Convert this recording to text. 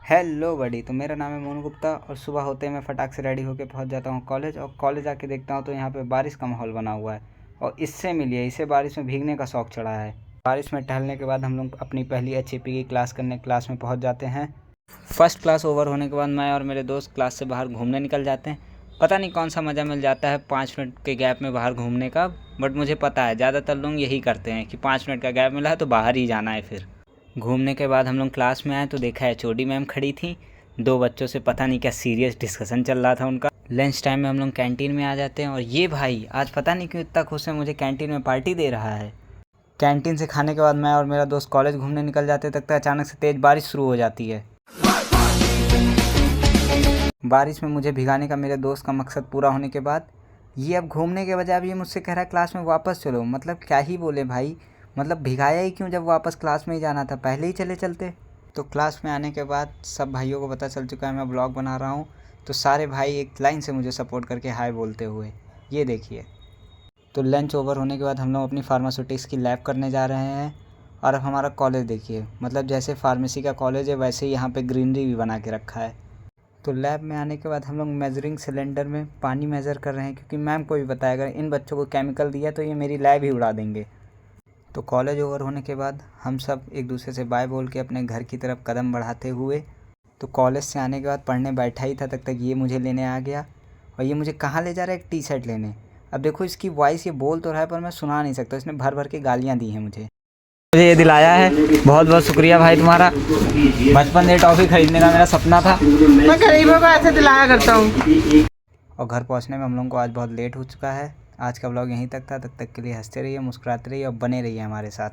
Hello बडी। तो मेरा नाम है मोनू गुप्ता और सुबह होते ही मैं फटाक से रेडी होकर पहुंच जाता हूं कॉलेज। और कॉलेज आके देखता हूं तो यहाँ पे बारिश का माहौल बना हुआ है और इससे मिलिए इसे बारिश में भीगने का शौक़ चढ़ा है। बारिश में टहलने के बाद हम लोग अपनी पहली HAP की क्लास करने क्लास में पहुँच जाते हैं। फर्स्ट क्लास ओवर होने के बाद मैं और मेरे दोस्त क्लास से बाहर घूमने निकल जाते हैं। पता नहीं कौन सा मज़ा मिल जाता है 5 मिनट के गैप में बाहर घूमने का, बट मुझे पता है ज़्यादातर लोग यही करते हैं कि 5 मिनट का गैप मिला है तो बाहर ही जाना है। फिर घूमने के बाद हम लोग क्लास में आए तो देखा HOD मैम खड़ी थी। 2 बच्चों से पता नहीं क्या सीरियस डिस्कशन चल रहा था उनका। लंच टाइम में हम लोग कैंटीन में आ जाते हैं और ये भाई आज पता नहीं क्यों इतना खुश है, मुझे कैंटीन में पार्टी दे रहा है। कैंटीन से खाने के बाद मैं और मेरा दोस्त कॉलेज घूमने निकल जाते तक अचानक से तेज़ बारिश शुरू हो जाती है। बारिश में मुझे भिगाने का मेरे दोस्त का मकसद पूरा होने के बाद ये अब घूमने के बजाय अब ये मुझसे कह रहा है क्लास में वापस चलो। मतलब क्या ही बोले भाई, मतलब भिगाया ही क्यों जब वापस क्लास में ही जाना था, पहले ही चले चलते। तो क्लास में आने के बाद सब भाइयों को पता चल चुका है मैं ब्लॉग बना रहा हूँ, तो सारे भाई एक लाइन से मुझे सपोर्ट करके हाय बोलते हुए ये देखिए। तो लंच ओवर होने के बाद हम लोग अपनी फार्मास्यूटिक्स की लैब करने जा रहे हैं। और अब हमारा कॉलेज देखिए, मतलब जैसे फार्मेसी का कॉलेज है वैसे ही यहाँ पे ग्रीनरी भी बना के रखा है। तो लैब में आने के बाद हम लोग मेजरिंग सिलेंडर में पानी मेज़र कर रहे हैं, क्योंकि मैम को भी बताया अगर इन बच्चों को केमिकल दिया तो ये मेरी लैब ही उड़ा देंगे। तो कॉलेज ओवर होने के बाद हम सब एक दूसरे से बाय बोल के अपने घर की तरफ कदम बढ़ाते हुए, तो कॉलेज से आने के बाद पढ़ने बैठा ही था तब तक ये मुझे लेने आ गया। और ये मुझे कहाँ ले जा रहा है, एक टी-शर्ट लेने। अब देखो इसकी वॉइस ये बोल तो रहा है पर मैं सुना नहीं सकता, इसने भर भर के गालियाँ दी हैं मुझे ये दिलाया है। बहुत बहुत शुक्रिया भाई तुम्हारा। बचपन से टॉफ़ी खरीदने का मेरा सपना था, मैं गरीबों को ऐसे दिलाया करता हूँ। और घर पहुंचने में हम लोगों को आज बहुत लेट हो चुका है। आज का व्लॉग यहीं तक था, तब तक के लिए हंसते रहिए, मुस्कुराते रहिए और बने रहिए हमारे साथ।